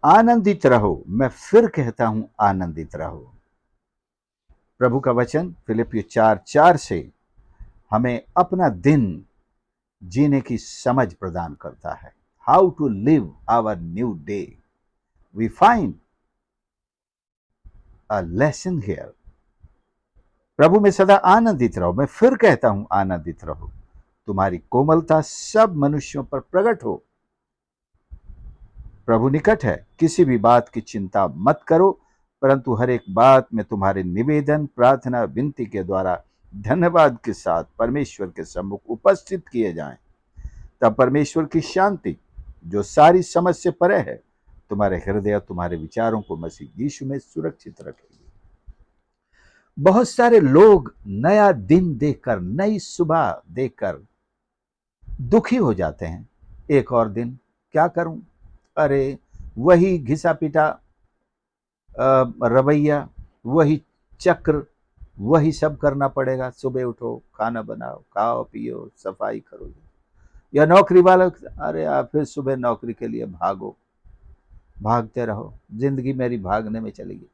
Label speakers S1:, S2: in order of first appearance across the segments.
S1: आनंदित रहो, मैं फिर कहता हूं आनंदित रहो। प्रभु का वचन फिलिपियो 4:4 से हमें अपना दिन जीने की समझ प्रदान करता है। How to live our new day, we find a lesson here. प्रभु में सदा आनंदित रहो, मैं फिर कहता हूं आनंदित रहो। तुम्हारी कोमलता सब मनुष्यों पर प्रकट हो। प्रभु निकट है, किसी भी बात की चिंता मत करो, परंतु हर एक बात में तुम्हारे निवेदन, प्रार्थना, विनती के द्वारा धन्यवाद के साथ परमेश्वर के सम्मुख उपस्थित किए जाएं। तब परमेश्वर की शांति, जो सारी समझ से परे है, तुम्हारे हृदय और तुम्हारे विचारों को मसीह यीशु में सुरक्षित रखेगी। बहुत सारे लोग नया दिन देखकर, नई सुबह देखकर दुखी हो जाते हैं। एक और दिन, क्या करूं, अरे वही घिसा पिटा रवैया, वही चक्र, वही सब करना पड़ेगा। सुबह उठो, खाना बनाओ, खाओ पियो, सफाई करो। या नौकरी वाला, अरे आप फिर सुबह नौकरी के लिए भागो, भागते रहो, जिंदगी मेरी भागने में चली गई।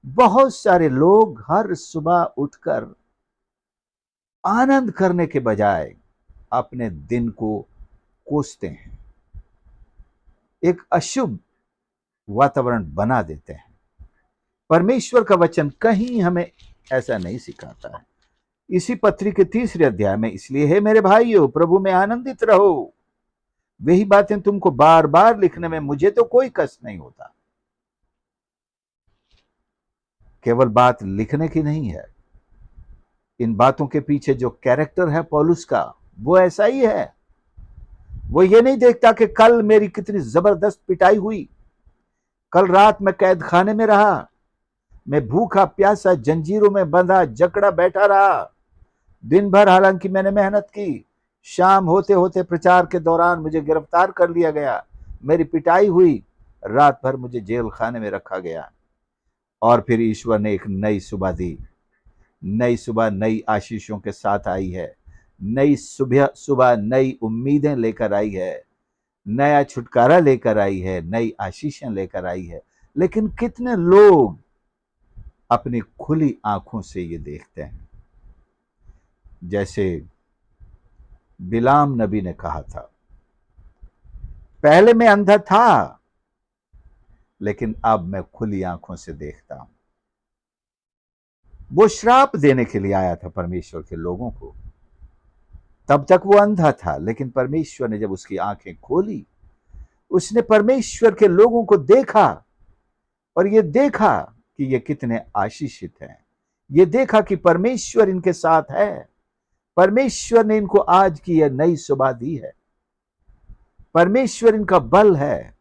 S1: बहुत सारे लोग हर सुबह उठकर आनंद करने के बजाय अपने दिन को कोसते हैं, एक अशुभ वातावरण बना देते हैं। परमेश्वर का वचन कहीं हमें ऐसा नहीं सिखाता है। इसी पत्री के 3 अध्याय में, इसलिए हे मेरे भाइयों, प्रभु में आनंदित रहो। वही बातें तुमको बार बार लिखने में मुझे तो कोई कष्ट नहीं होता। केवल बात लिखने की नहीं है, इन बातों के पीछे जो कैरेक्टर है पौलुस का, वो ऐसा ही है। वो ये नहीं देखता कि कल मेरी कितनी जबरदस्त पिटाई हुई, कल रात मैं कैद खाने में रहा, मैं भूखा प्यासा जंजीरों में बंधा जकड़ा बैठा रहा दिन भर, हालांकि मैंने मेहनत की। शाम होते होते प्रचार के दौरान मुझे गिरफ्तार कर लिया गया, मेरी पिटाई हुई, रात भर मुझे जेल खाने में रखा गया। और फिर ईश्वर ने एक नई सुबह दी। नई सुबह नई आशीषों के साथ आई है। नई सुबह सुबह नई उम्मीदें लेकर आई है, नया छुटकारा लेकर आई है, नई आशीषें लेकर आई है। लेकिन कितने लोग अपनी खुली आंखों से ये देखते हैं, जैसे बिलाम नबी ने कहा था, पहले मैं अंधा था, लेकिन अब मैं खुली आंखों से देखता हूं। वो श्राप देने के लिए आया था परमेश्वर के लोगों को। तब तक वो अंधा था, लेकिन परमेश्वर ने जब उसकी आंखें खोली, उसने परमेश्वर के लोगों को देखा और ये देखा कि ये कितने आशीषित हैं। ये देखा कि परमेश्वर इनके साथ है। परमेश्वर ने इनको आज की यह नई सुबह दी है। परमेश्वर इनका बल है।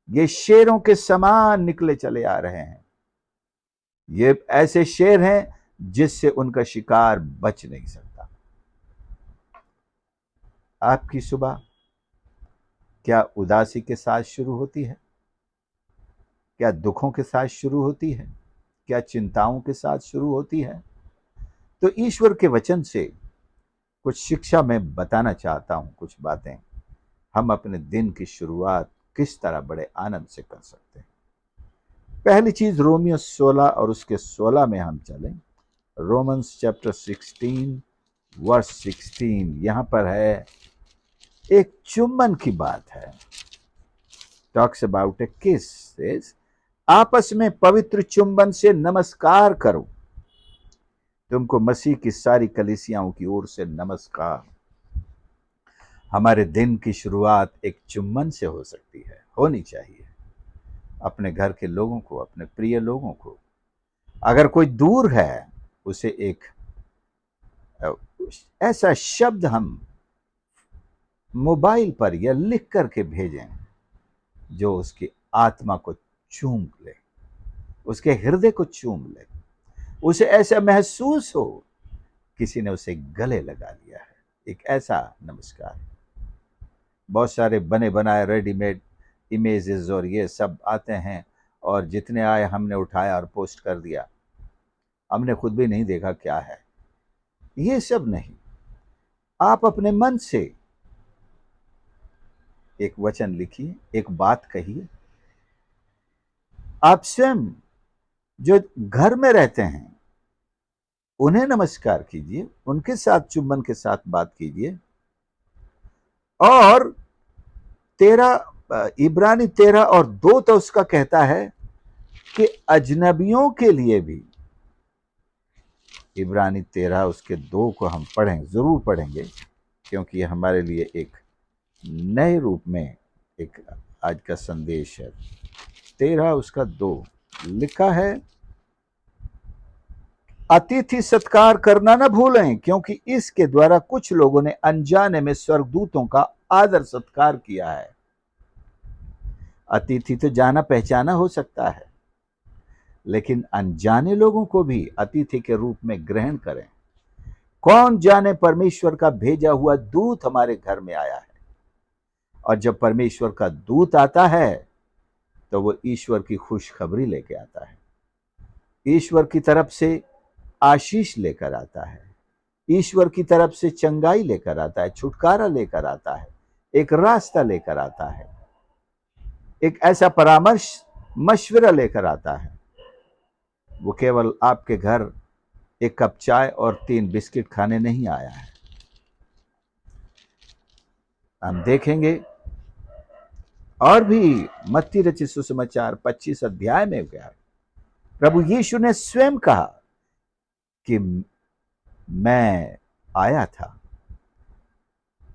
S1: ये शेरों के समान निकले चले आ रहे हैं। ये ऐसे शेर हैं जिससे उनका शिकार बच नहीं सकता। आपकी सुबह क्या उदासी के साथ शुरू होती है? क्या दुखों के साथ शुरू होती है? क्या चिंताओं के साथ शुरू होती है? तो ईश्वर के वचन से कुछ शिक्षा मैं बताना चाहता हूं, कुछ बातें। हम अपने दिन की शुरुआत किस तरह बड़े आनंद से कर सकते हैं। पहली चीज, रोमियो 16 और उसके 16 में हम चलें। रोमन्स चैप्टर 16 वर्स 16, यहां पर है, एक चुम्बन की बात है। टॉक्स अबाउट ए किस। आपस में पवित्र चुंबन से नमस्कार करो। तुमको मसीह की सारी कलीसियाओं की ओर से नमस्कार। हमारे दिन की शुरुआत एक चुम्बन से हो सकती है, होनी चाहिए। अपने घर के लोगों को, अपने प्रिय लोगों को, अगर कोई दूर है, उसे एक ऐसा शब्द हम मोबाइल पर या लिख करके भेजें जो उसकी आत्मा को चूम ले, उसके हृदय को चूम ले, उसे ऐसा महसूस हो किसी ने उसे गले लगा लिया है। एक ऐसा नमस्कार। बहुत सारे बने बनाए रेडीमेड इमेजेस और ये सब आते हैं, और जितने आए हमने उठाया और पोस्ट कर दिया। हमने खुद भी नहीं देखा क्या है। ये सब नहीं, आप अपने मन से एक वचन लिखिए, एक बात कहिए, आप स्वयं जो घर में रहते हैं उन्हें नमस्कार कीजिए, उनके साथ चुम्बन के साथ बात कीजिए। और 13 इब्रानी 13 और 2 तो उसका कहता है कि अजनबियों के लिए भी। इब्रानी 13 उसके 2 को हम पढ़ें, जरूर पढ़ेंगे, क्योंकि ये हमारे लिए एक नए रूप में एक आज का संदेश है। 13 उसका 2 लिखा है, अतिथि सत्कार करना न भूलें, क्योंकि इसके द्वारा कुछ लोगों ने अनजाने में स्वर्गदूतों का आदर सत्कार किया है। अतिथि तो जाना पहचाना हो सकता है, लेकिन अनजाने लोगों को भी अतिथि के रूप में ग्रहण करें। कौन जाने परमेश्वर का भेजा हुआ दूत हमारे घर में आया है, और जब परमेश्वर का दूत आता है तो वो ईश्वर की खुशखबरी लेके आता है, ईश्वर की तरफ से आशीष लेकर आता है, ईश्वर की तरफ से चंगाई लेकर आता है, छुटकारा लेकर आता है, एक रास्ता लेकर आता है, एक ऐसा परामर्श मशवरा लेकर आता है। वो केवल आपके घर एक कप चाय और 3 बिस्किट खाने नहीं आया है। हम देखेंगे और भी मत्ती रचित सुसमाचार 25 अध्याय में गया, प्रभु यीशु ने स्वयं कहा कि मैं आया था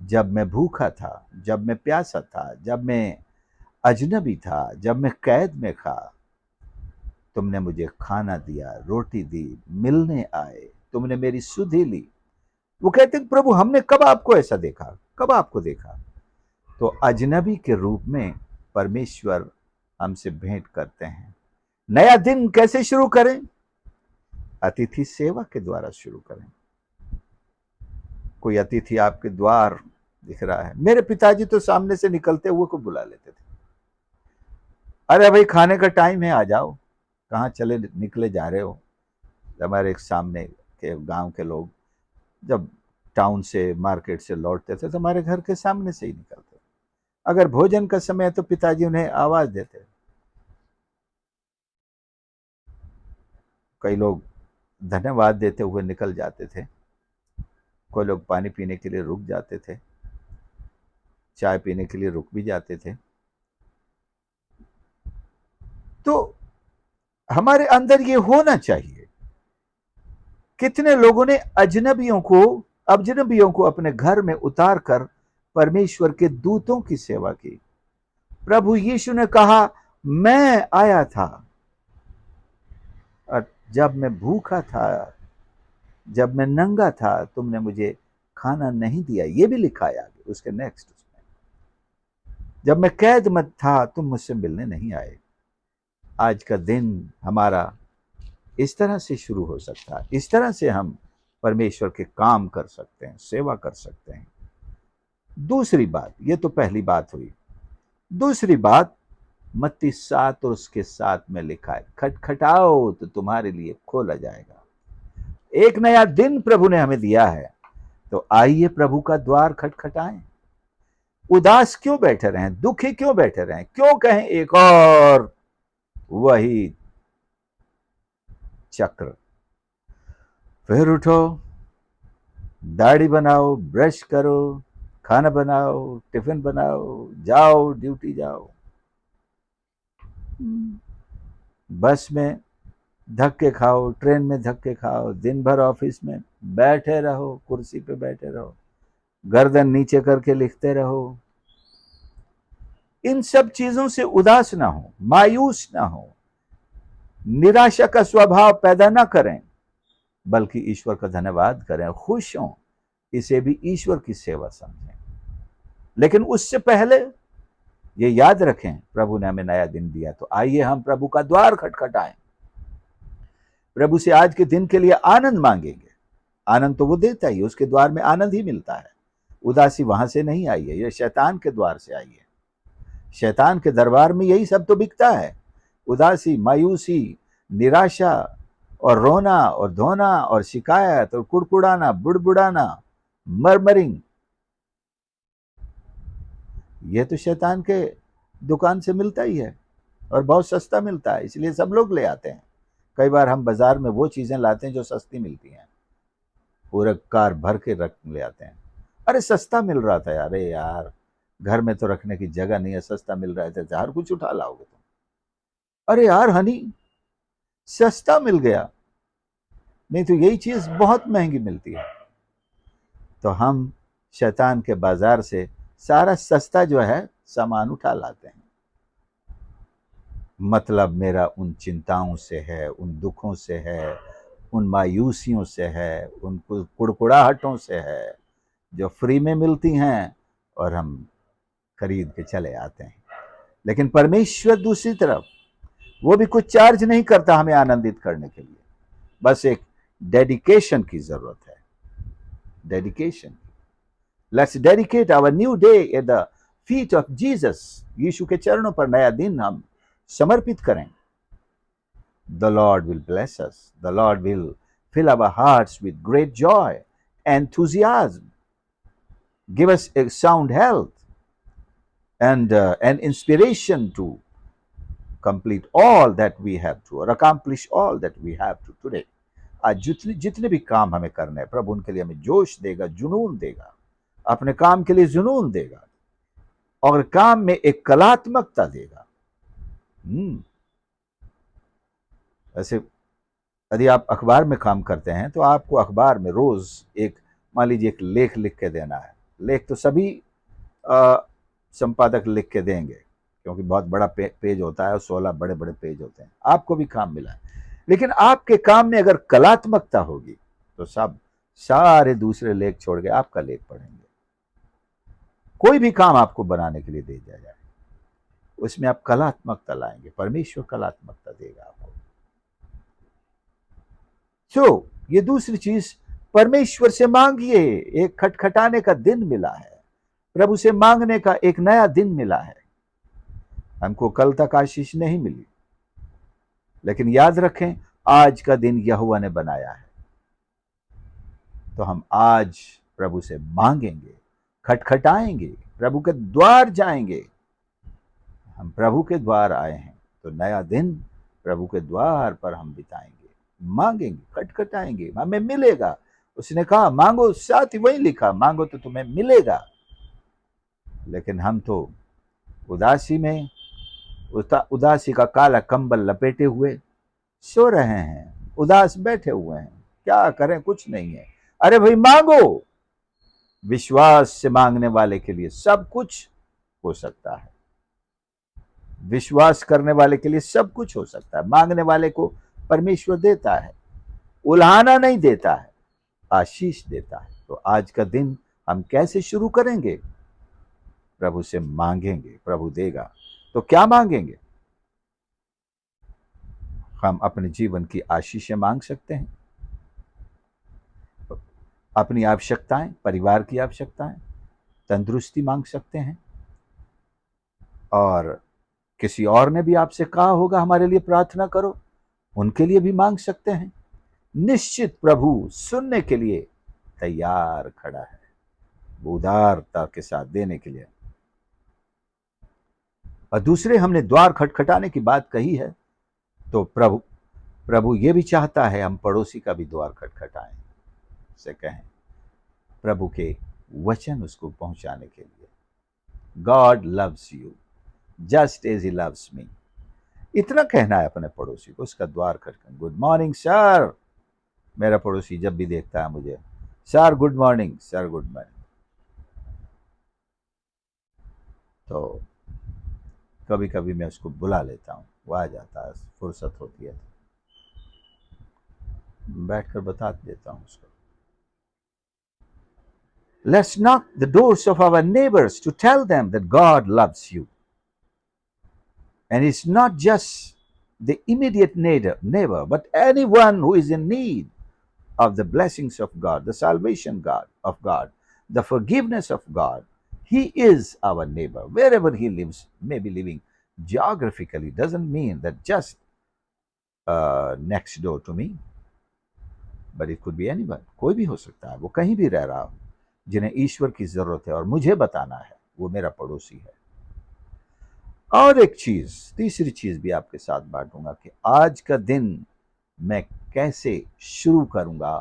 S1: जब मैं भूखा था, जब मैं प्यासा था, जब मैं अजनबी था, जब मैं कैद में था, तुमने मुझे खाना दिया, रोटी दी, मिलने आए, तुमने मेरी सुधि ली। वो कहते हैं प्रभु हमने कब आपको ऐसा देखा, कब आपको देखा? तो अजनबी के रूप में परमेश्वर हमसे भेंट करते हैं। नया दिन कैसे शुरू करें? अतिथि सेवा के द्वारा शुरू करें। कोई अतिथि आपके द्वार दिख रहा है, मेरे पिताजी तो सामने से निकलते हुए को बुला लेते थे, अरे भाई खाने का टाइम है, आ जाओ, कहाँ चले निकले जा रहे हो। हमारे एक सामने के गांव के लोग जब टाउन से मार्केट से लौटते थे तो हमारे घर के सामने से ही निकलते, अगर भोजन का समय है तो पिताजी उन्हें आवाज देते। कई लोग धन्यवाद देते हुए निकल जाते थे, कोई लोग पानी पीने के लिए रुक जाते थे, चाय पीने के लिए रुक भी जाते थे। तो हमारे अंदर ये होना चाहिए। कितने लोगों ने अजनबियों को अपने घर में उतार कर परमेश्वर के दूतों की सेवा की। प्रभु यीशु ने कहा मैं आया था, और जब मैं भूखा था, जब मैं नंगा था, तुमने मुझे खाना नहीं दिया। ये भी लिखा है आगे उसके नेक्स्ट उसमें, जब मैं कैद में था तुम मुझसे मिलने नहीं आए। आज का दिन हमारा इस तरह से शुरू हो सकता है, इस तरह से हम परमेश्वर के काम कर सकते हैं, सेवा कर सकते हैं। दूसरी बात, ये तो पहली बात हुई। दूसरी बात मत्ती 7 और उसके 7 में लिखा है, खटखटाओ तो तुम्हारे लिए खोला जाएगा। एक नया दिन प्रभु ने हमें दिया है, तो आइए प्रभु का द्वार खटखटाएं। उदास क्यों बैठे रहें, दुखी क्यों बैठे रहें, क्यों कहें एक और वही चक्र। फिर उठो, दाढ़ी बनाओ, ब्रश करो, खाना बनाओ, टिफिन बनाओ, जाओ ड्यूटी जाओ। बस में धक्के खाओ, ट्रेन में धक्के खाओ, दिन भर ऑफिस में बैठे रहो, कुर्सी पे बैठे रहो, गर्दन नीचे करके लिखते रहो। इन सब चीजों से उदास ना हो, मायूस ना हो, निराशा का स्वभाव पैदा ना करें, बल्कि ईश्वर का धन्यवाद करें, खुश हों, इसे भी ईश्वर की सेवा समझें। लेकिन उससे पहले ये याद रखें, प्रभु ने हमें नया दिन दिया, तो आइए हम प्रभु का द्वार खटखटाएं, प्रभु से आज के दिन के लिए आनंद मांगेंगे। आनंद तो वो देता ही, उसके द्वार में आनंद ही मिलता है। उदासी वहां से नहीं आई है, ये शैतान के द्वार से आई है। शैतान के दरबार में यही सब तो बिकता है, उदासी, मायूसी, निराशा और रोना और धोना और शिकायत और कुड़कुड़ाना, बुड़बुड़ाना, मरमरिंग, ये तो शैतान के दुकान से मिलता ही है। और बहुत सस्ता मिलता है, इसलिए सब लोग ले आते हैं। कई बार हम बाजार में वो चीजें लाते हैं जो सस्ती मिलती हैं, पूरे कार भर के रख ले आते हैं। अरे सस्ता मिल रहा था यार, अरे यार घर में तो रखने की जगह नहीं है, सस्ता मिल रहा है तो हर कुछ उठा लाओगे तुम। अरे यार हनी, सस्ता मिल गया, नहीं तो यही चीज बहुत महंगी मिलती है। तो हम शैतान के बाजार से सारा सस्ता जो है सामान उठा लाते हैं। मतलब मेरा उन चिंताओं से है, उन दुखों से है, उन मायूसियों से है, उन कुड़कुड़ाहटों से है जो फ्री में मिलती हैं और हम खरीद के चले आते हैं। लेकिन परमेश्वर दूसरी तरफ, वो भी कुछ चार्ज नहीं करता हमें आनंदित करने के लिए, बस एक डेडिकेशन की जरूरत है। Dedication. Let's dedicate our new day at the feet of Jesus. यीशु के चरणों पर नया दिन हम समर्पित करें। The Lord will bless us. The Lord will fill our hearts with great joy, enthusiasm, give us a sound health and inspiration to complete all that we have to, or accomplish all that we have to today. आज जितने जितने भी काम हमें करने हैं, प्रभु उनके लिए हमें जोश देगा, जुनून देगा, अपने काम के लिए जुनून देगा और काम में एक कलात्मकता देगा। ऐसे यदि आप अखबार में काम करते हैं तो आपको अखबार में रोज एक, मान लीजिए एक लेख लिख के देना है। लेख तो सभी संपादक लिख के देंगे क्योंकि बहुत बड़ा पेज होता है, 16 बड़े बड़े पेज होते हैं। आपको भी काम मिला है, लेकिन आपके काम में अगर कलात्मकता होगी तो सब सारे दूसरे लेख छोड़ के आपका लेख पढ़ेंगे। कोई भी काम आपको बनाने के लिए दे दिया जाए, उसमें आप कलात्मकता लाएंगे, परमेश्वर कलात्मकता देगा आपको। ये दूसरी चीज, परमेश्वर से मांगिए। एक खटखटाने का दिन मिला है, प्रभु से मांगने का एक नया दिन मिला है। हमको कल तक आशीष नहीं मिली, लेकिन याद रखें आज का दिन यहोवा ने बनाया है, तो हम आज प्रभु से मांगेंगे, खटखटाएंगे, प्रभु के द्वार जाएंगे। हम प्रभु के द्वार आए हैं तो नया दिन प्रभु के द्वार पर हम बिताएंगे, मांगेंगे, खटखटाएंगे, हमें मिलेगा। उसने कहा मांगो, साथ ही वही लिखा, मांगो तो तुम्हें मिलेगा। लेकिन हम तो उदासी में, उदासी का काला कंबल लपेटे हुए सो रहे हैं, उदास बैठे हुए हैं, क्या करें, कुछ नहीं है। अरे भाई मांगो, विश्वास से मांगने वाले के लिए सब कुछ हो सकता है। विश्वास करने वाले के लिए सब कुछ हो सकता है। मांगने वाले को परमेश्वर देता है, उल्हाना नहीं देता है, आशीष देता है। तो आज का दिन हम कैसे शुरू करेंगे? प्रभु से मांगेंगे, प्रभु देगा। तो क्या मांगेंगे? हम अपने जीवन की आशीषें मांग सकते हैं, अपनी आवश्यकताएं, परिवार की आवश्यकताएं, तंदुरुस्ती मांग सकते हैं, और किसी और ने भी आपसे कहा होगा हमारे लिए प्रार्थना करो, उनके लिए भी मांग सकते हैं। निश्चित प्रभु सुनने के लिए तैयार खड़ा है, उदारता के साथ देने के लिए। और दूसरे, हमने द्वार खटखटाने की बात कही है, तो प्रभु ये भी चाहता है हम पड़ोसी का भी द्वार खटखटाएं, से कहें प्रभु के वचन उसको पहुंचाने के लिए। God loves you just as he loves me, इतना कहना है अपने पड़ोसी को, उसका द्वार खटखट। गुड मॉर्निंग सर, मेरा पड़ोसी जब भी देखता है मुझे, sir good morning, sir good morning. तो कभी कभी मैं उसको बुला लेता हूँ, वो आ जाता है, फुर्सत होती है बैठकर बता देता हूँ उसको। Let's knock the doors of our neighbors to tell them that God loves you. And it's not just the immediate neighbor, but anyone who is in need of the blessings of God, the salvation of God, the forgiveness of God. He is our neighbor. Wherever he lives, maybe living geographically doesn't mean that just next door to me, but it could be anyone. कोई भी हो सकता है, वो कहीं भी रह रहा हो, जिन्हें ईश्वर की जरूरत है और मुझे बताना है, वो मेरा पड़ोसी है। और एक चीज, तीसरी चीज भी आपके साथ बांटूंगा कि आज का दिन मैं कैसे शुरू करूंगा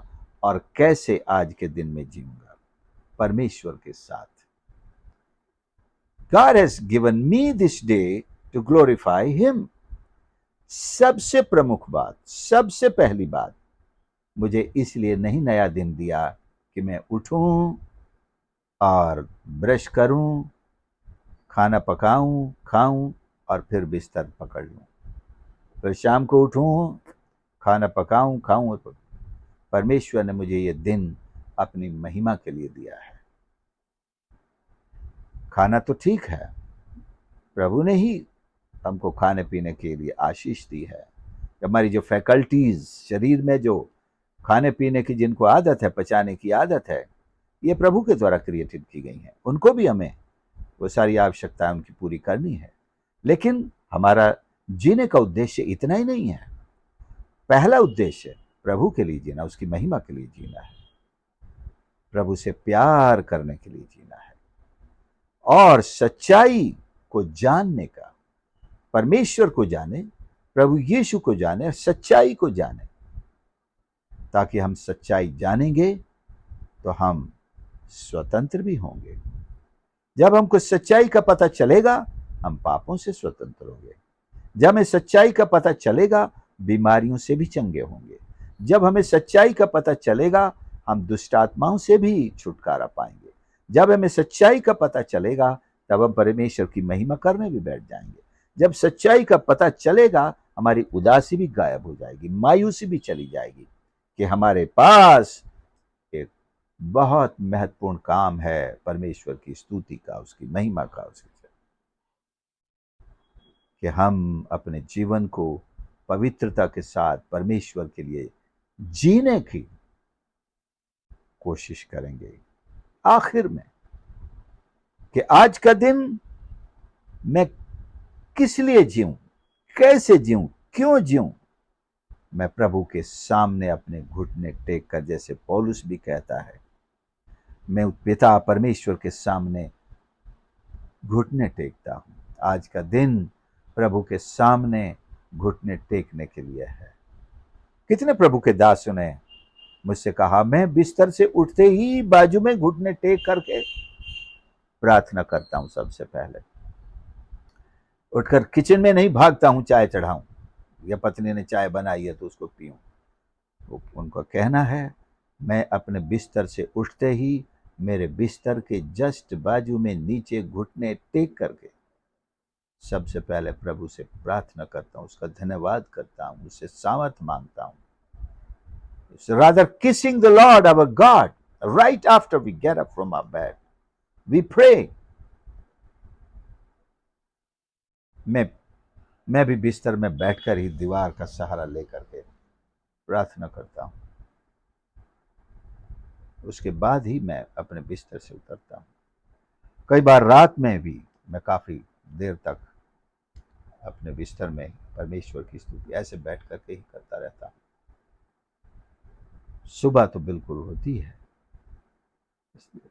S1: और कैसे आज के दिन में जीऊंगा परमेश्वर के साथ। God has given me this day to glorify him। सबसे प्रमुख बात, सबसे पहली बात, मुझे इसलिए नहीं नया दिन दिया कि मैं उठूं और ब्रश करूं, खाना पकाऊं, खाऊं और फिर बिस्तर पकड़ लूं, फिर शाम को उठूं, खाना पकाऊं, खाऊं। परमेश्वर ने मुझे ये दिन अपनी महिमा के लिए दिया है। खाना तो ठीक है, प्रभु ने ही हमको खाने पीने के लिए आशीष दी है। हमारी जो फैकल्टीज शरीर में जो खाने पीने की जिनको आदत है, पचाने की आदत है, ये प्रभु के द्वारा क्रिएटेड की गई हैं। उनको भी हमें वो सारी आवश्यकताएं उनकी पूरी करनी है। लेकिन हमारा जीने का उद्देश्य इतना ही नहीं है। पहला उद्देश्य प्रभु के लिए जीना, उसकी महिमा के लिए जीना है, प्रभु से प्यार करने के लिए जीना है और सच्चाई को जानने का, परमेश्वर को जाने, प्रभु यीशु को जाने और सच्चाई को जाने। ताकि हम सच्चाई जानेंगे तो हम स्वतंत्र भी होंगे। जब हमको सच्चाई का पता चलेगा, हम पापों से स्वतंत्र होंगे। जब हमें सच्चाई का पता चलेगा, बीमारियों से भी चंगे होंगे। जब हमें सच्चाई का पता चलेगा, हम दुष्ट आत्माओं से भी छुटकारा पाएंगे। जब हमें सच्चाई का पता चलेगा, तब हम परमेश्वर की महिमा करने भी बैठ जाएंगे। जब सच्चाई का पता चलेगा, हमारी उदासी भी गायब हो जाएगी, मायूसी भी चली जाएगी कि हमारे पास एक बहुत महत्वपूर्ण काम है परमेश्वर की स्तुति का, उसकी महिमा का, उसकी, कि हम अपने जीवन को पवित्रता के साथ परमेश्वर के लिए जीने की कोशिश करेंगे। आखिर में कि आज का दिन मैं किस लिए जीऊं, कैसे जीऊं, क्यों जीऊं। मैं प्रभु के सामने अपने घुटने टेक कर, जैसे पौलुस भी कहता है, मैं पिता परमेश्वर के सामने घुटने टेकता हूं। आज का दिन प्रभु के सामने घुटने टेकने के लिए है। कितने प्रभु के दासों ने मुझसे कहा, मैं बिस्तर से उठते ही बाजू में घुटने टेक करके प्रार्थना करता हूं। सबसे पहले उठकर किचन में नहीं भागता हूं चाय चढ़ाऊं, या पत्नी ने चाय बनाई है तो उसको पीऊं। तो उनका कहना है, मैं अपने बिस्तर से उठते ही मेरे बिस्तर के जस्ट बाजू में नीचे घुटने टेक करके सबसे पहले प्रभु से प्रार्थना करता हूं, उसका धन्यवाद करता हूं, उससे सामर्थ मांगता हूं। Rather kissing the Lord our God right after we get up from our bed, we pray। मैं भी बिस्तर में बैठकर ही दीवार का सहारा लेकर के प्रार्थना करता हूं। उसके बाद ही मैं अपने बिस्तर से उतरता हूं। कई बार रात में भी मैं काफी देर तक अपने बिस्तर में परमेश्वर की स्तुति ऐसे बैठ करके ही करता रहता हूं। सुबह तो बिल्कुल होती है, इसलिए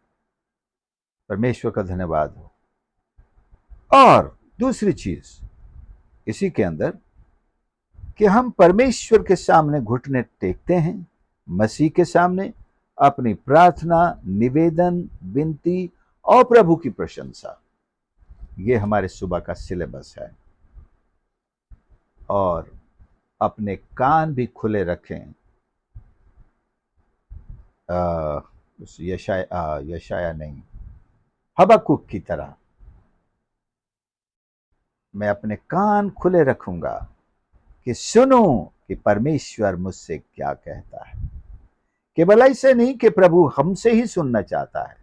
S1: परमेश्वर का धन्यवाद हो। और दूसरी चीज इसी के अंदर कि हम परमेश्वर के सामने घुटने टेकते हैं, मसीह के सामने अपनी प्रार्थना, निवेदन, विनती और प्रभु की प्रशंसा, ये हमारे सुबह का सिलेबस है। और अपने कान भी खुले रखें। यशाया नहीं, हबक्कुक की तरह मैं अपने कान खुले रखूंगा कि सुनो कि परमेश्वर मुझसे क्या कहता है। केवल ऐसे नहीं कि प्रभु हमसे ही सुनना चाहता है,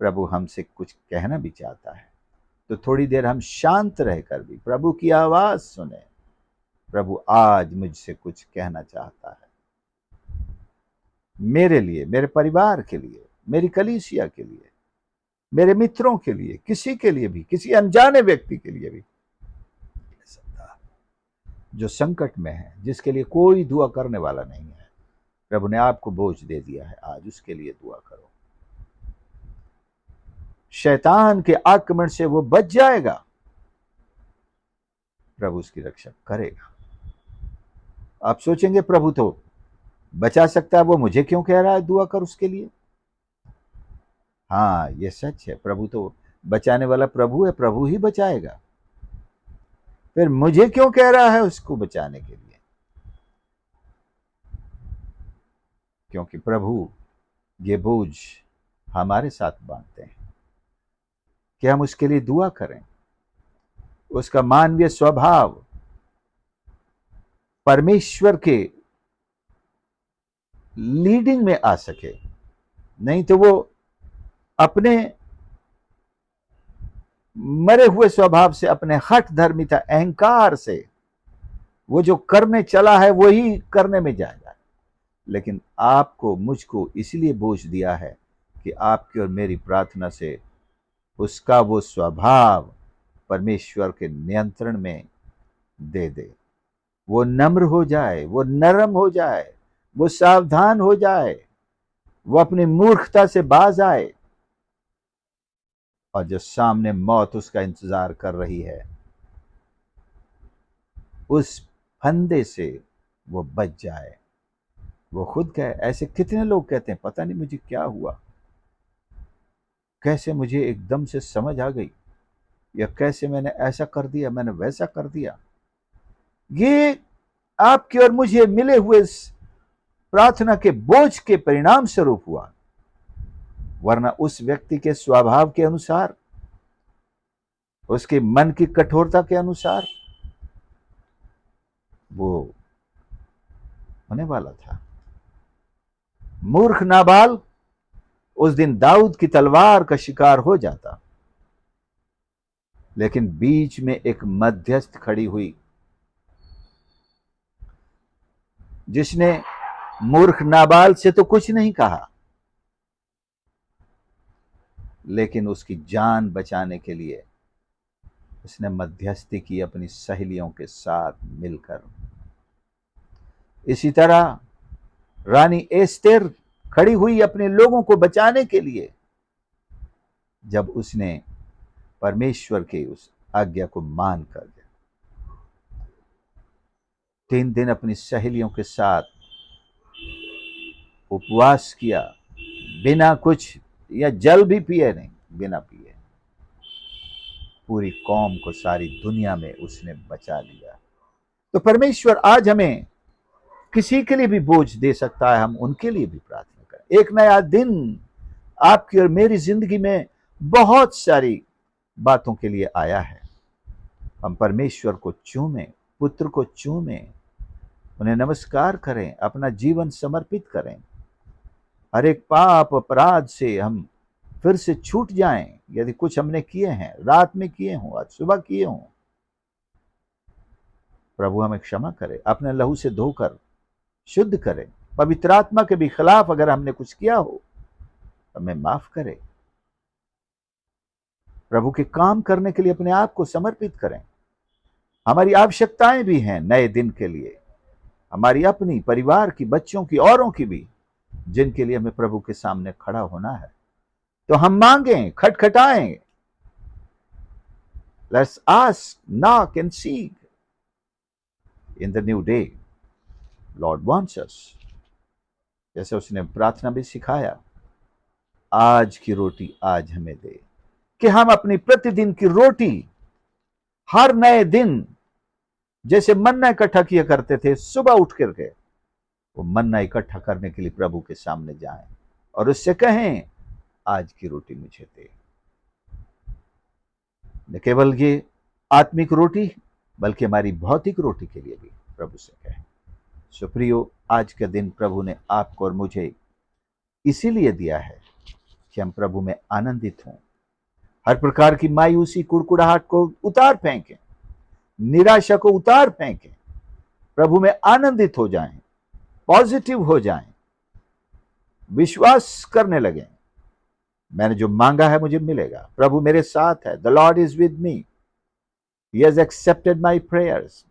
S1: प्रभु हमसे कुछ कहना भी चाहता है। तो थोड़ी देर हम शांत रहकर भी प्रभु की आवाज सुने। प्रभु आज मुझसे कुछ कहना चाहता है, मेरे लिए, मेरे परिवार के लिए, मेरी कलीसिया के लिए, मेरे मित्रों के लिए, किसी के लिए भी, किसी अनजाने व्यक्ति के लिए भी, जो संकट में है, जिसके लिए कोई दुआ करने वाला नहीं है। प्रभु ने आपको बोझ दे दिया है, आज उसके लिए दुआ करो। शैतान के आक्रमण से वो बच जाएगा। प्रभु उसकी रक्षा करेगा। आप सोचेंगे प्रभु तो बचा सकता है, वो मुझे क्यों कह रहा है दुआ कर उसके लिए? हाँ, ये सच है, प्रभु तो बचाने वाला प्रभु है, प्रभु ही बचाएगा। फिर मुझे क्यों कह रहा है उसको बचाने के लिए? क्योंकि प्रभु ये बोझ हमारे साथ बांटते हैं कि हम उसके लिए दुआ करें, उसका मानवीय स्वभाव परमेश्वर के लीडिंग में आ सके। नहीं तो वो अपने मरे हुए स्वभाव से, अपने हठ धर्मिता, अहंकार से वो जो करने चला है वही करने में जाएगा। लेकिन आपको मुझको इसलिए बोझ दिया है कि आपकी और मेरी प्रार्थना से उसका वो स्वभाव परमेश्वर के नियंत्रण में दे दे, वो नम्र हो जाए, वो नरम हो जाए, वो सावधान हो जाए, वो अपनी मूर्खता से बाज आए, और जो सामने मौत उसका इंतजार कर रही है उस फंदे से वो बच जाए। वो खुद कहे, ऐसे कितने लोग कहते हैं पता नहीं मुझे क्या हुआ, कैसे मुझे एकदम से समझ आ गई, या कैसे मैंने ऐसा कर दिया, मैंने वैसा कर दिया। ये आपके और मुझे मिले हुए प्रार्थना के बोझ के परिणाम स्वरूप हुआ, वरना उस व्यक्ति के स्वभाव के अनुसार, उसके मन की कठोरता के अनुसार वो होने वाला था। मूर्ख नाबाल उस दिन दाऊद की तलवार का शिकार हो जाता, लेकिन बीच में एक मध्यस्थ खड़ी हुई जिसने मूर्ख नाबाल से तो कुछ नहीं कहा, लेकिन उसकी जान बचाने के लिए उसने मध्यस्थी की अपनी सहेलियों के साथ मिलकर। इसी तरह रानी एस्तेर खड़ी हुई अपने लोगों को बचाने के लिए, जब उसने परमेश्वर के उस आज्ञा को मान कर 3 दिन अपनी सहेलियों के साथ उपवास किया, बिना कुछ या जल भी पिए नहीं, बिना पिए पूरी कौम को, सारी दुनिया में उसने बचा लिया। तो परमेश्वर आज हमें किसी के लिए भी बोझ दे सकता है, हम उनके लिए भी प्रार्थना करें। एक नया दिन आपकी और मेरी जिंदगी में बहुत सारी बातों के लिए आया है। हम परमेश्वर को चूमें, पुत्र को चूमें, उन्हें नमस्कार करें, अपना जीवन समर्पित करें। हर एक पाप अपराध से हम फिर से छूट जाएं। यदि कुछ हमने किए हैं, रात में किए हों, आज सुबह किए हों, प्रभु हमें क्षमा करे, अपने लहू से धोकर शुद्ध करे। पवित्र आत्मा के भी खिलाफ अगर हमने कुछ किया हो, हमें माफ करे। प्रभु के काम करने के लिए अपने आप को समर्पित करें। हमारी आवश्यकताएं भी हैं नए दिन के लिए, हमारी अपनी, परिवार की, बच्चों की, औरों की भी, जिनके लिए हमें प्रभु के सामने खड़ा होना है। तो हम मांगें, खटखटाएं। Let's ask, knock and seek in the new day. Lord wants us. जैसे उसने प्रार्थना भी सिखाया, आज की रोटी आज हमें दे, कि हम अपनी प्रतिदिन की रोटी हर नए दिन, जैसे मन्ना इकट्ठा किया करते थे सुबह उठ करके, वो मन्ना इकट्ठा करने के लिए प्रभु के सामने जाएं और उससे कहें, आज की रोटी मुझे दे। न केवल ये आत्मिक रोटी, बल्कि हमारी भौतिक रोटी के लिए भी प्रभु से कहें। सुप्रियो, आज के दिन प्रभु ने आपको और मुझे इसीलिए दिया है कि हम प्रभु में आनंदित हों, हर प्रकार की मायूसी, कुड़कुड़ाहट को उतार फेंकें, निराशा को उतार फेंकें, प्रभु में आनंदित हो जाएं, पॉजिटिव हो जाएं, विश्वास करने लगें, मैंने जो मांगा है मुझे मिलेगा, प्रभु मेरे साथ है, the Lord is with me, he has accepted my prayers,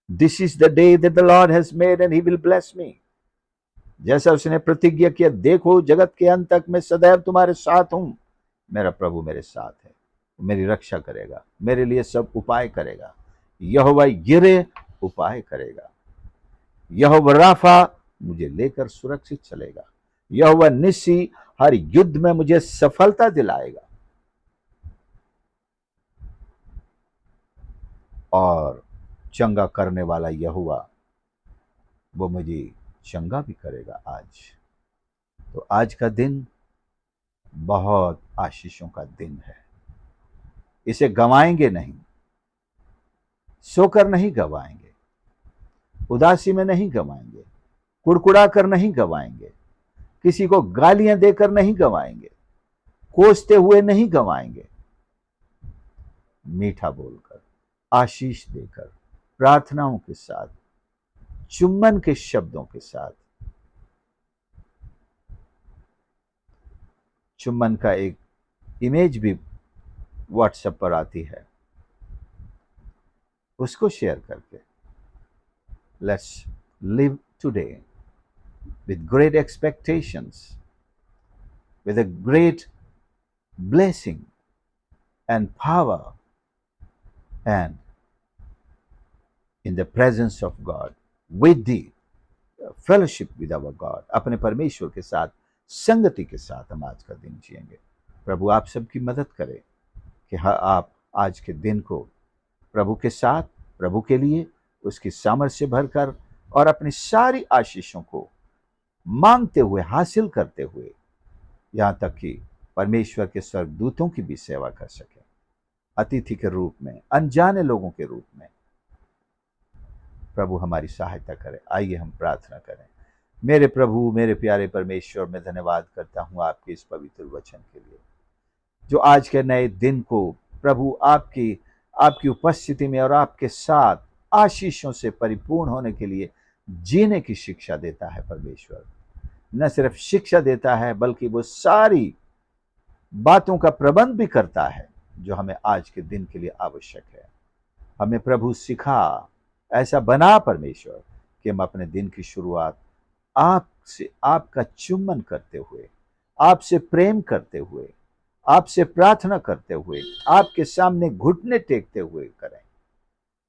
S1: this is the day that the Lord has made and he will bless me. जैसा उसने प्रतिज्ञा किया, देखो जगत के अंत तक मैं सदैव तुम्हारे साथ हूं, मेरा प्रभु मेरे साथ है, मेरी रक्षा करेगा, मेरे लिए सब उपाय करेगा, यहोवा यिरे उपाय करेगा। यहोवा राफा मुझे लेकर सुरक्षित चलेगा। यहोवा निस्सी हर युद्ध में मुझे सफलता दिलाएगा और चंगा करने वाला यहोवा वो मुझे चंगा भी करेगा आज। तो आज का दिन बहुत आशीषों का दिन है, इसे गंवाएंगे नहीं, सोकर नहीं गंवाएंगे, उदासी में नहीं गंवाएंगे, कुड़कुड़ा कर नहीं गंवाएंगे, किसी को गालियां देकर नहीं गंवाएंगे, कोसते हुए नहीं गंवाएंगे। मीठा बोलकर, आशीष देकर, प्रार्थनाओं के साथ, चुम्बन के शब्दों के साथ। चुम्बन का एक इमेज भी व्हाट्सएप पर आती है, उसको शेयर करके let's live today with great expectations, with a great blessing and power, and in the presence of God, with the fellowship with our God। अपने परमेश्वर के साथ, संगति के साथ हम आज का दिन जिएंगे। प्रभु आप सबकी मदद करे कि आप आज के दिन को प्रभु के साथ, प्रभु के लिए, उसकी सामर्थ्य भरकर और अपनी सारी आशीषों को मांगते हुए, हासिल करते हुए, यहाँ तक कि परमेश्वर के स्वर्गदूतों की भी सेवा कर सके, अतिथि के रूप में, अनजाने लोगों के रूप में। प्रभु हमारी सहायता करे। आइए हम प्रार्थना करें। मेरे प्रभु, मेरे प्यारे परमेश्वर, मैं धन्यवाद करता हूँ आपके इस पवित्र वचन के लिए, जो आज के नए दिन को प्रभु आपकी उपस्थिति में और आपके साथ आशीषों से परिपूर्ण होने के लिए जीने की शिक्षा देता है। परमेश्वर न सिर्फ शिक्षा देता है, बल्कि वो सारी बातों का प्रबंध भी करता है जो हमें आज के दिन के लिए आवश्यक है। हमें प्रभु सिखा, ऐसा बना परमेश्वर कि हम अपने दिन की शुरुआत आपसे, आपका चुम्बन करते हुए, आपसे प्रेम करते हुए, आपसे प्रार्थना करते हुए, आपके सामने घुटने टेकते हुए करें,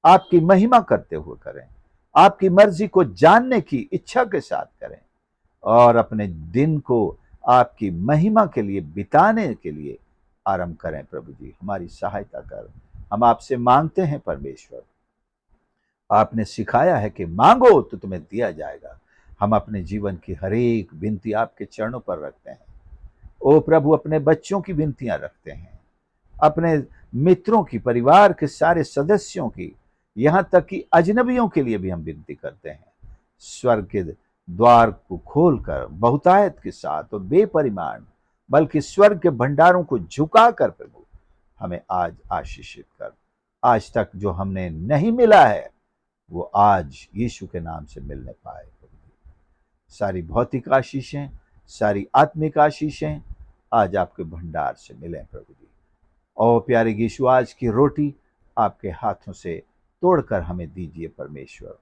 S1: आपकी महिमा करते हुए करें, आपकी मर्जी को जानने की इच्छा के साथ करें और अपने दिन को आपकी महिमा के लिए बिताने के लिए आरंभ करें। प्रभु जी हमारी सहायता कर, हम आपसे मांगते हैं परमेश्वर। आपने सिखाया है कि मांगो तो तुम्हें दिया जाएगा। हम अपने जीवन की हर एक विनती आपके चरणों पर रखते हैं। ओ प्रभु, अपने बच्चों की विनतियां रखते हैं, अपने मित्रों की, परिवार के सारे सदस्यों की, यहां तक कि अजनबियों के लिए भी हम विनती करते हैं। स्वर्ग के द्वार को खोलकर बहुतायत के साथ और बेपरिमाण, बल्कि स्वर्ग के भंडारों को झुकाकर प्रभु हमें आज आशीषित कर। आज तक जो हमने नहीं मिला है वो आज यीशु के नाम से मिलने पाए। सारी भौतिक आशीषें, सारी आत्मिक आशीषें आज आपके भंडार से मिले प्रभु जी। और प्यारे यीशु, आज की रोटी आपके हाथों से तोड़कर हमें दीजिए परमेश्वर।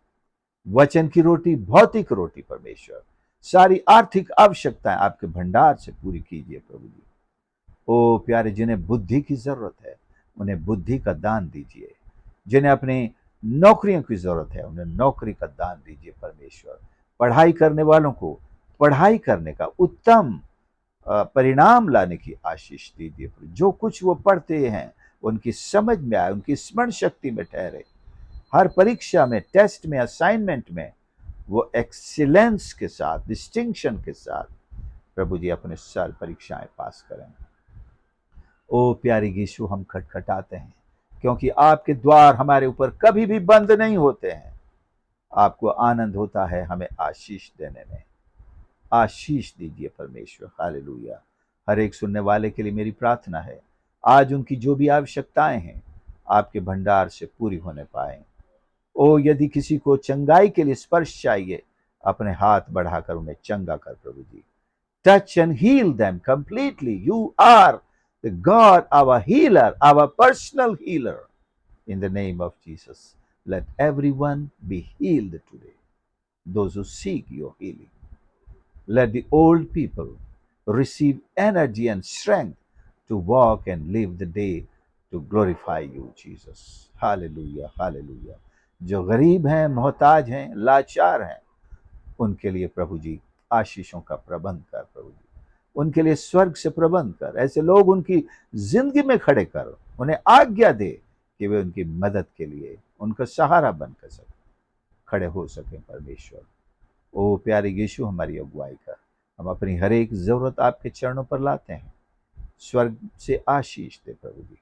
S1: वचन की रोटी, भौतिक रोटी परमेश्वर, सारी आर्थिक आवश्यकताएं आपके भंडार से पूरी कीजिए प्रभु जी। ओ प्यारे, जिन्हें बुद्धि की जरूरत है उन्हें बुद्धि का दान दीजिए, जिन्हें अपनी नौकरियों की जरूरत है उन्हें नौकरी का दान दीजिए परमेश्वर। पढ़ाई करने वालों को पढ़ाई करने का उत्तम परिणाम लाने की आशीष दीजिए। जो कुछ वो पढ़ते हैं उनकी समझ में आए, उनकी स्मरण शक्ति में ठहरे। हर परीक्षा में, टेस्ट में, असाइनमेंट में वो एक्सीलेंस के साथ, डिस्टिंक्शन के साथ प्रभु जी अपने सारी परीक्षाएं पास करें। ओ प्यारे यीशु, हम खटखटाते हैं क्योंकि आपके द्वार हमारे ऊपर कभी भी बंद नहीं होते हैं। आपको आनंद होता है हमें आशीष देने में। आशीष दीजिए परमेश्वर। हालेलुया। हर एक सुनने वाले के लिए मेरी प्रार्थना है, आज उनकी जो भी आवश्यकताएं हैं आपके भंडार से पूरी होने पाए। ओ यदि किसी को चंगाई के लिए स्पर्श चाहिए, अपने हाथ बढ़ाकर उन्हें चंगा कर प्रभु जी। Touch and heal them completely. You are the God, our healer, our personal healer. In the name of Jesus, let everyone be healed today, those who seek your healing. Let the old people receive energy and strength to walk and live the day to glorify you, Jesus. Hallelujah, hallelujah. जो गरीब हैं, मोहताज हैं, लाचार हैं, उनके लिए प्रभु जी आशीषों का प्रबंध कर प्रभु जी, उनके लिए स्वर्ग से प्रबंध कर, ऐसे लोग उनकी जिंदगी में खड़े कर, उन्हें आज्ञा दे कि वे उनकी मदद के लिए उनका सहारा बनकर सके, खड़े हो सके परमेश्वर। ओ प्यारे यीशु, हमारी अगुवाई कर, हम अपनी हर एक जरूरत आपके चरणों पर लाते हैं। स्वर्ग से आशीष दे प्रभु जी,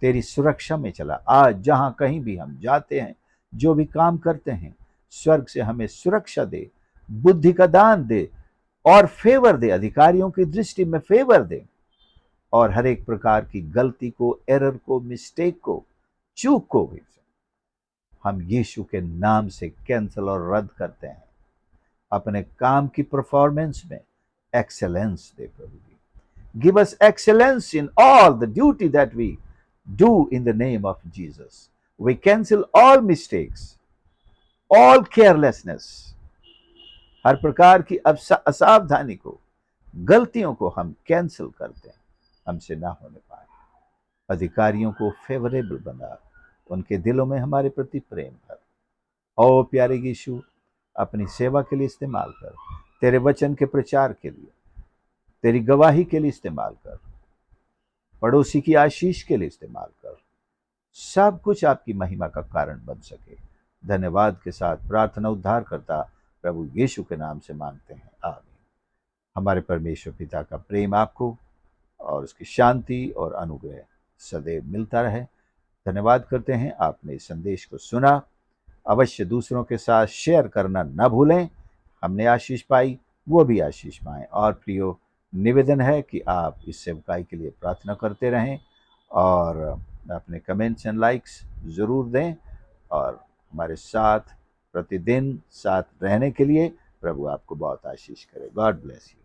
S1: तेरी सुरक्षा में चला आज, जहां कहीं भी हम जाते हैं, जो भी काम करते हैं, स्वर्ग से हमें सुरक्षा दे, बुद्धि का दान दे और फेवर दे, अधिकारियों की दृष्टि में फेवर दे, और हर एक प्रकार की गलती को, एरर को, मिस्टेक को, चूक को भी हम यीशु के नाम से कैंसिल और रद्द करते हैं। अपने काम की परफॉर्मेंस में एक्सेलेंस दे प्रभु जी। Give us excellence in all the duty that we do in the name of Jesus. We cancel all mistakes, all carelessness, हर प्रकार की असावधानी को, गलतियों को हम कैंसिल करते हैं, हमसे ना होने पाए। अधिकारियों को फेवरेबल बना, उनके दिलों में हमारे प्रति प्रेम भर। ओ प्यारे यीशु, अपनी सेवा के लिए इस्तेमाल कर, तेरे वचन के प्रचार के लिए, तेरी गवाही के लिए इस्तेमाल कर, पड़ोसी की आशीष के लिए इस्तेमाल कर, सब कुछ आपकी महिमा का कारण बन सके। धन्यवाद के साथ प्रार्थना उद्धार करता प्रभु यीशु के नाम से मांगते हैं, आमीन। हमारे परमेश्वर पिता का प्रेम आपको और उसकी शांति और अनुग्रह सदैव मिलता रहे। धन्यवाद करते हैं आपने इस संदेश को सुना। अवश्य दूसरों के साथ शेयर करना न भूलें। हमने आशीष पाई, वो भी आशीष पाएं। और प्रियो, निवेदन है कि आप इस सेवकाई के लिए प्रार्थना करते रहें और अपने कमेंट्स एंड लाइक्स ज़रूर दें, और हमारे साथ प्रतिदिन साथ रहने के लिए प्रभु आपको बहुत आशीष करे। God bless you.